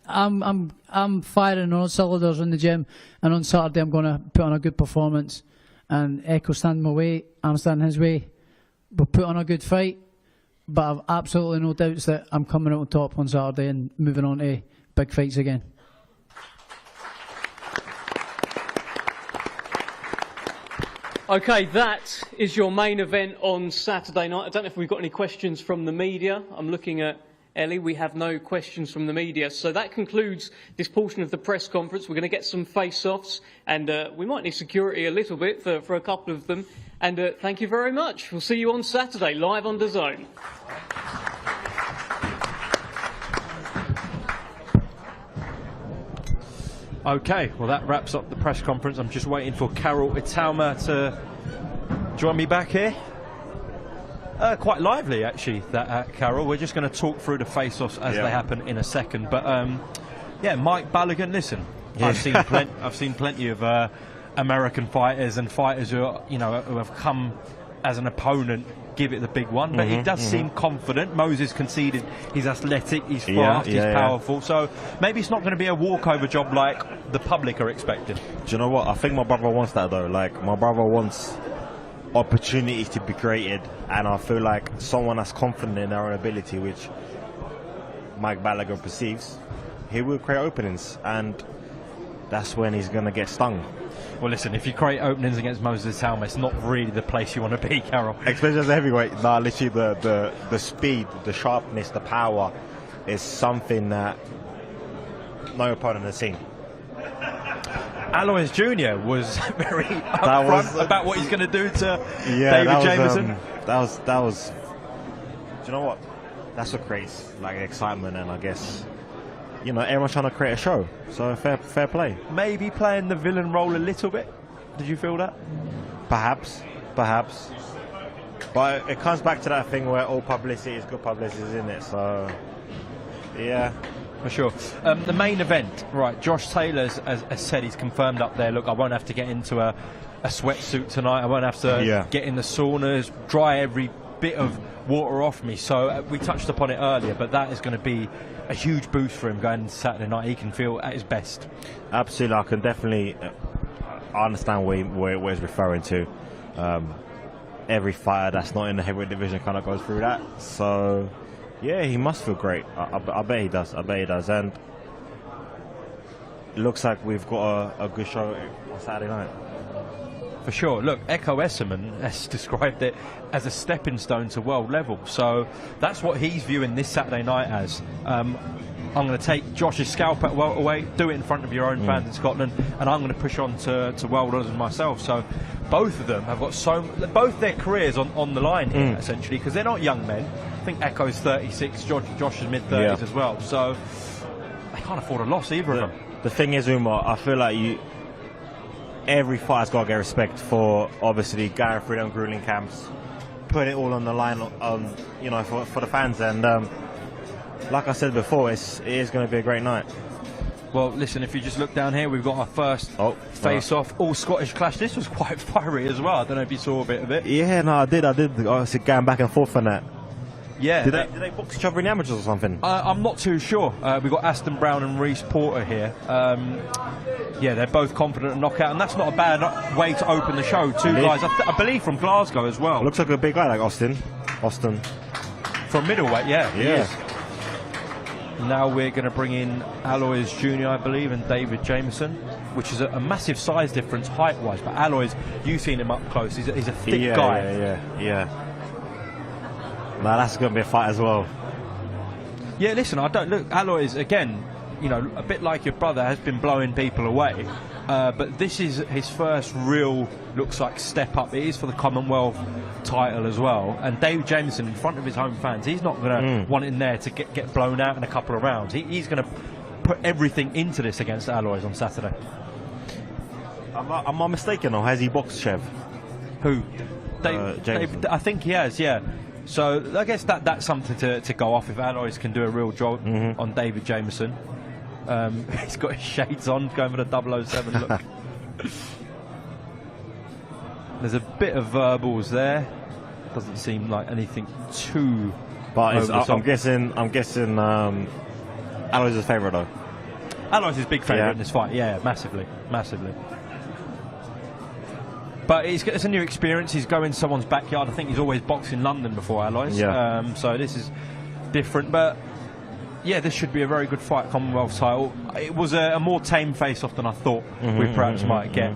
I'm firing on all cylinders in the gym, and on Saturday I'm going to put on a good performance. And Ekow standing my way, I'm standing his way. We'll put on a good fight, but I've absolutely no doubts that I'm coming out on top on Saturday and moving on to big fights again. Okay, that is your main event on Saturday night. I don't know if we've got any questions from the media. I'm looking at Ellie. We have no questions from the media. So that concludes this portion of the press conference. We're going to get some face-offs, and we might need security a little bit for a couple of them. And thank you very much. We'll see you on Saturday, live on DAZN. Okay, well that wraps up the press conference. I'm just waiting for Ekow Essuman to join me back here. Quite lively actually, that Carol. We're just going to talk through the face-offs as they happen in a second. But yeah, Mike Balogun. Listen, I've seen plenty of American fighters and fighters who are, who have come as an opponent give it the big one, but he does seem confident. Moses conceded he's athletic, he's fast, he's powerful, so maybe it's not going to be a walkover job like the public are expecting. Do you know what? I think my brother wants that though. Like, my brother wants opportunities to be created, and I feel like someone that's confident in their own ability, which Mike Balogun perceives, he will create openings, and that's when he's going to get stung. Well, listen, if you create openings against Moses Essuman, it's not really the place you want to be, Carol. Especially as a heavyweight. Nah, literally the speed, the sharpness, the power is something that no opponent has seen. Alois Jr. was very upfront about what he's going to do to David Jameson. That was. Do you know what? That's what creates like excitement, and I guess, everyone's trying to create a show. So fair play. Maybe playing the villain role a little bit. Did you feel that? Perhaps. But it comes back to that thing where all publicity is good publicity, isn't it? So, yeah. For sure. The main event, right, Josh Taylor has said he's confirmed up there. Look, I won't have to get into a sweatsuit tonight. I won't have to get in the saunas, dry every bit of water off me. So we touched upon it earlier, but that is going to be a huge boost for him going into Saturday night. He can feel at his best. Absolutely. I can definitely understand where he's referring to. Every fighter that's not in the heavyweight division kind of goes through that. So, yeah, he must feel great. I bet he does. And it looks like we've got a good show on Saturday night. For sure. Look, Ekow Essuman has described it as a stepping stone to world level. So that's what he's viewing this Saturday night as. I'm going to take Josh's scalp at welterweight, do it in front of your own fans in Scotland, and I'm going to push on to world honours myself. So both of them have got both their careers on the line here, essentially, because they're not young men. I think Ekow's 36, Josh is mid-30s as well. So they can't afford a loss, either of them. The thing is, Umar, I feel like every fighter's got to get respect for obviously going through them grueling camps, putting it all on the line, for the fans. And like I said before, it is going to be a great night. Well, listen, if you just look down here, we've got our first face-off, all Scottish clash. This was quite fiery as well. I don't know if you saw a bit of it. Yeah, no, I did. I was going back and forth on that. Yeah. Did they box each other in amateurs or something? I'm not too sure. We've got Aston Brown and Reece Porter here. Yeah, they're both confident in knockout, and that's not a bad way to open the show. Two guys, I believe, from Glasgow as well. Looks like a big guy like Austin. From middleweight, yeah. He is. Now we're going to bring in Alois Jr., I believe, and David Jameson, which is a massive size difference height-wise. But Alois, you've seen him up close. He's a thick guy. Yeah. Now that's going to be a fight as well. Yeah, listen, Alois, again, you know, a bit like your brother, has been blowing people away. But this is his first real, looks like, step up. It is for the Commonwealth title as well. And Dave Jameson, in front of his home fans, he's not going to want in there to get blown out in a couple of rounds. He's going to put everything into this against Alois on Saturday. Am I mistaken, or has he boxed Chev? Who? Dave, I think he has, yeah. So I guess that's something to go off if Alois can do a real job on David Jameson. He's got his shades on, going for the 007 look. There's a bit of verbals there. Doesn't seem like anything too. But I'm guessing Alois is favourite though. Alois is big favourite in this fight. Yeah, massively. But it's a new experience. He's going someone's backyard. I think he's always boxed in London before Alois. Yeah. So this is different, but. Yeah, this should be a very good fight, Commonwealth title. It was a more tame face-off than I thought we perhaps might get.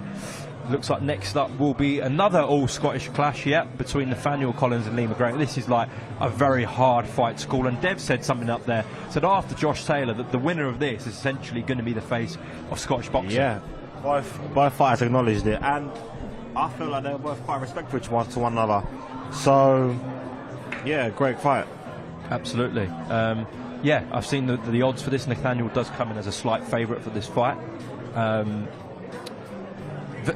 Looks like next up will be another all-Scottish clash, between Nathaniel Collins and Lee McGregor. This is like a very hard fight to call, and Dev said something up there, said after Josh Taylor that the winner of this is essentially going to be the face of Scottish boxing. Yeah, both fighters acknowledged it, and I feel like they were both quite respectful to one another. So, yeah, great fight. Absolutely. Yeah, I've seen the odds for this. Nathaniel does come in as a slight favourite for this fight.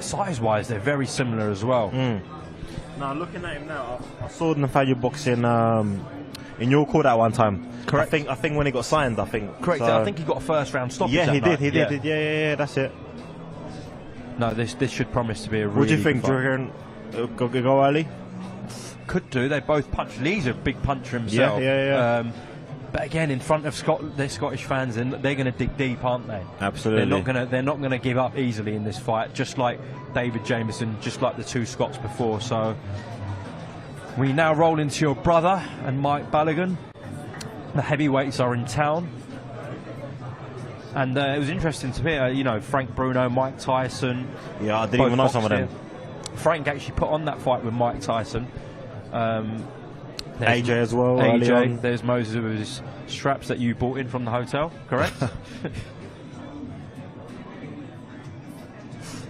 Size-wise, they're very similar as well. Now, looking at him now, I saw Nathaniel boxing in your court at one time. Correct. I think when he got signed, Correct. I think he got a first-round stoppage. Yeah, he that did. night. He did. Yeah, that's it. No, this should promise to be a really. What do you think? Do you reckon it'll go early? Could do. They both punch. Lee's a big puncher himself. Yeah. But again, in front of their Scottish fans, and they're going to dig deep, aren't they? Absolutely. They're not going to give up easily in this fight. Just like David Jameson, just like the two Scots before. So we now roll into your brother and Mike Balogun. The heavyweights are in town, and it was interesting to hear. Frank Bruno, Mike Tyson. Yeah, I didn't even know some of them. Frank actually put on that fight with Mike Tyson. AJ as well. AJ, there's Moses with his straps that you bought in from the hotel, correct?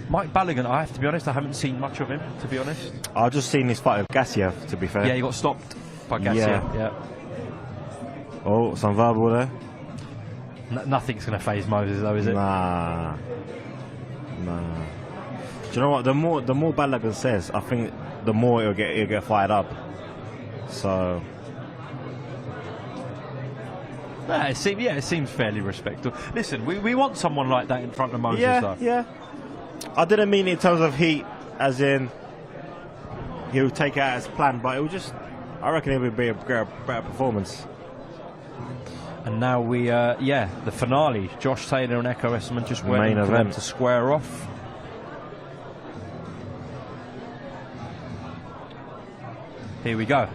Mike Balogun, I have to be honest, I haven't seen much of him, to be honest. I've just seen his fight with Gassiev, to be fair. Yeah, he got stopped by Gassiev. Yeah. Oh, some verbal there. Nothing's going to faze Moses, though, is it? Nah. Do you know what? The more Balogun says, I think the more he'll get fired up. So, it seems fairly respectable. Listen, we want someone like that in front of Moses, though. Yeah. I didn't mean it in terms of heat, as in he'll take it out as planned, but I reckon it would be a better performance. And now the finale. Josh Taylor and Ekow Essuman just waiting for them to square off. Here we go.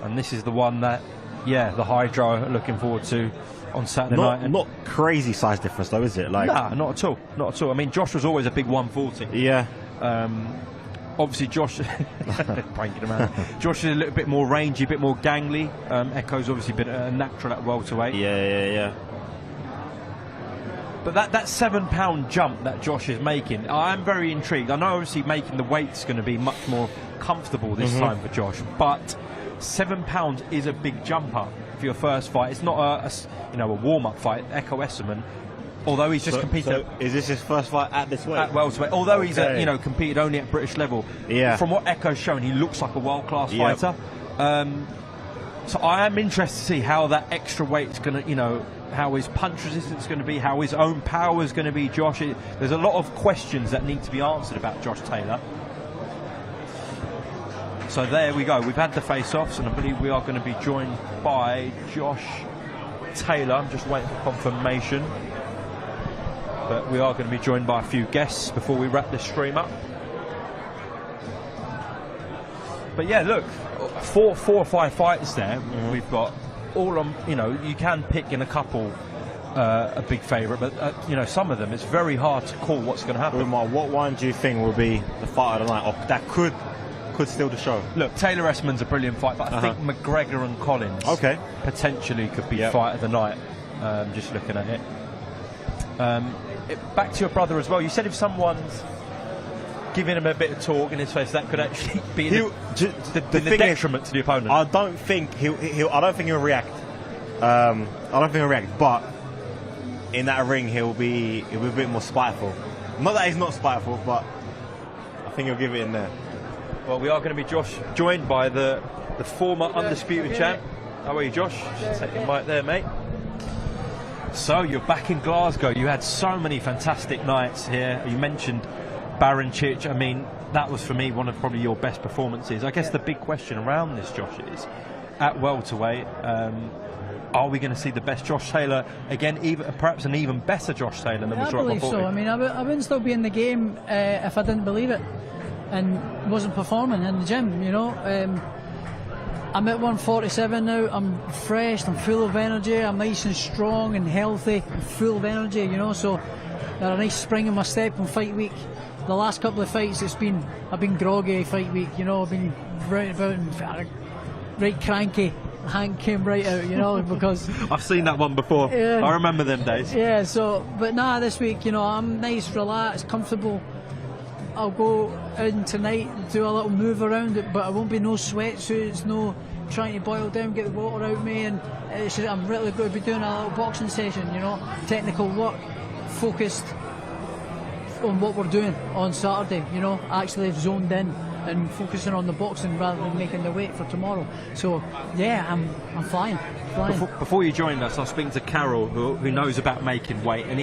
And this is the one that, the Hydro are looking forward to on Saturday night. Not crazy size difference though, is it? Nah, not at all. Not at all. I mean, Josh was always a big 140. Yeah. Obviously, Josh, pranking him out. Josh is a little bit more rangy, a bit more gangly. Ekow's obviously been a natural at welterweight. Yeah. But that £7 jump that Josh is making, I'm very intrigued. I know obviously making the weight's going to be much more comfortable this time for Josh, but £7 is a big jump up for your first fight. It's not a warm-up fight. Ekow Essuman, although he's just competed. So is this his first fight at this weight? At welterweight. Although he's competed only at British level. Yeah. From what Ekow's shown, he looks like a world-class fighter. So I am interested to see how that extra weight's going to, how his punch resistance is going to be, how his own power is going to be. Josh, there's a lot of questions that need to be answered about Josh Taylor. So there we go. We've had the face-offs, and I believe we are going to be joined by Josh Taylor. I'm just waiting for confirmation. But we are going to be joined by a few guests before we wrap this stream up. But yeah, look, four or five fighters there. We've got all on, you know, you can pick in a couple a big favourite, but you know, some of them it's very hard to call what's going to happen. Umar, what one do you think will be the fight of the night, or that could steal the show? Look, Taylor Essuman's a brilliant fight, but I think McGregor and Collins potentially could be fight of the night. Just looking at it. Back to your brother as well. You said if someone's giving him a bit of talk in his face, that could actually be the detriment to the opponent. I don't think he'll react. I don't think he'll react, but in that ring he'll be a bit more spiteful. Not that he's not spiteful, but I think he'll give it in there. Well, we are going to be joined by the former undisputed champ. How are you, Josh? Just take your mic there, mate. So you're back in Glasgow. You had so many fantastic nights here. You mentioned Barancic. I mean, that was for me one of probably your best performances. I guess the big question around this, Josh, is at welterweight, are we going to see the best Josh Taylor again, perhaps an even better Josh Taylor than we saw at 140? I believe so. I mean, I wouldn't still be in the game if I didn't believe it and wasn't performing in the gym, you know. I'm at 147 now. I'm fresh, I'm full of energy, I'm nice and strong and healthy, I'm full of energy, you know. So got a nice spring in my step on fight week. The last couple of fights, I've been groggy fight week, you know. I've been right about and right cranky. Hand came right out, you know, because I've seen that one before. I remember them days. Yeah. So, but nah, this week, you know, I'm nice, relaxed, comfortable. I'll go in tonight, do a little move around it, but it won't be no sweatsuits, no trying to boil down, get the water out of me, and it's just, I'm really going to be doing a little boxing session, you know, technical work, focused on what we're doing on Saturday, you know, actually zoned in and focusing on the boxing rather than making the weight for tomorrow. So yeah, I'm flying. Before you joined us, I was speaking to Carol, who knows about making weight, and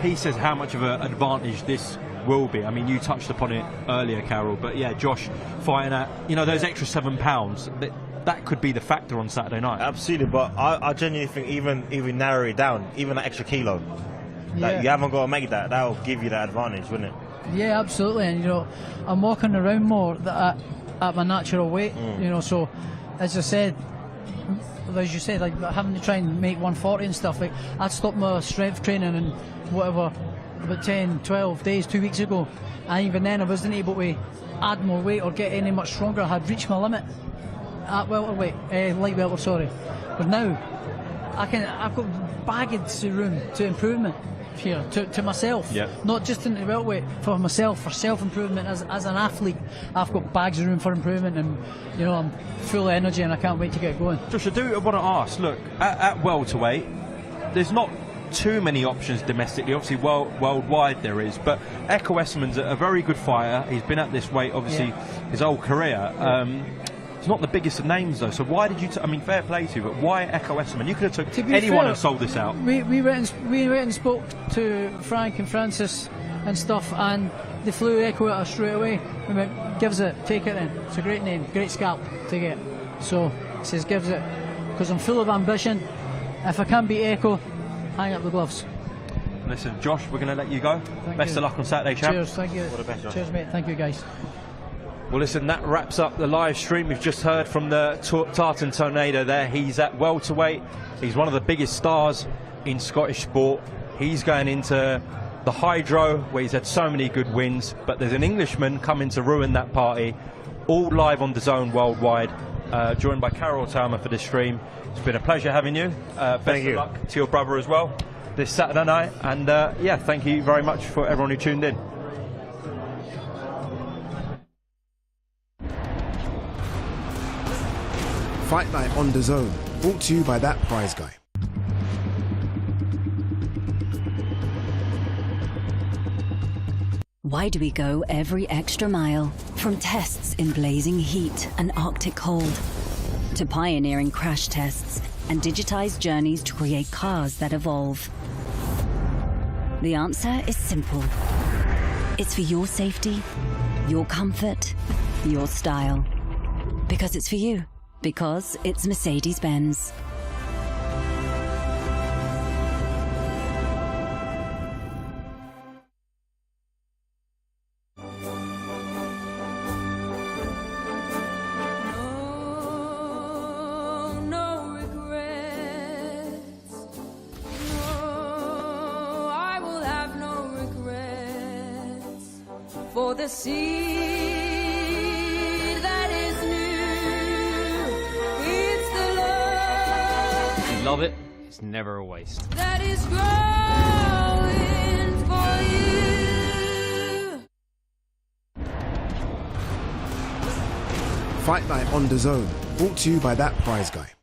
he says how much of an advantage this will be. I mean, you touched upon it earlier, Carol, but yeah, Josh fighting at, you know, those extra 7 pounds, that could be the factor on Saturday night. Absolutely, but I genuinely think even narrow it down, even that extra kilo, that you haven't got to make that. That'll give you that advantage, wouldn't it? Yeah, absolutely. And you know, I'm walking around more at my natural weight. You know, so as you said, like having to try and make 140 and stuff. Like I'd stopped my strength training and whatever about 10, 12 days, 2 weeks ago, and even then I wasn't able to add more weight or get any much stronger. I had reached my limit at welterweight, light welter, sorry. But now I've got baggage room to improvement here to myself, not just in the welterweight, for myself, for self-improvement as an athlete. I've got bags of room for improvement, and you know, I'm full of energy and I can't wait to get going. Josh, I do want to ask, look, at welterweight, there's not too many options domestically. Obviously worldwide there is, but Ekow Essuman's a very good fighter. He's been at this weight obviously his whole career. He's not the biggest of names though, so why did you I mean, fair play to you, but why Ekow Essuman? You could have took anyone and sold this out. We went and spoke to Frank and Francis and stuff, and they flew Ekow at us straight away. We went, gives it, take it then. It's a great name, great scalp, take it. So he says gives it, because I'm full of ambition. If I can't beat Ekow, hang up the gloves. Listen, Josh, we're going to let you go. Best of luck on Saturday, champ. Cheers, thank you. All the best, Josh. Cheers, mate. Thank you, guys. Well, listen, that wraps up the live stream. We've just heard from the Tartan Tornado there. He's at welterweight. He's one of the biggest stars in Scottish sport. He's going into the Hydro, where he's had so many good wins. But there's an Englishman coming to ruin that party. All live on DAZN worldwide. Joined by Carol Talmer for this stream. It's been a pleasure having you. Best of luck to your brother as well this Saturday night. And yeah, thank you very much for everyone who tuned in. Fight Night on DAZN, brought to you by that prize guy. Why do we go every extra mile? From tests in blazing heat and Arctic cold, to pioneering crash tests and digitized journeys to create cars that evolve. The answer is simple. It's for your safety, your comfort, your style. Because it's for you. Because it's Mercedes-Benz. For the seed that is new, it's the love. If you love it, it's never a waste. That is growing for you. Fight Night on DAZN, brought to you by that prize guy.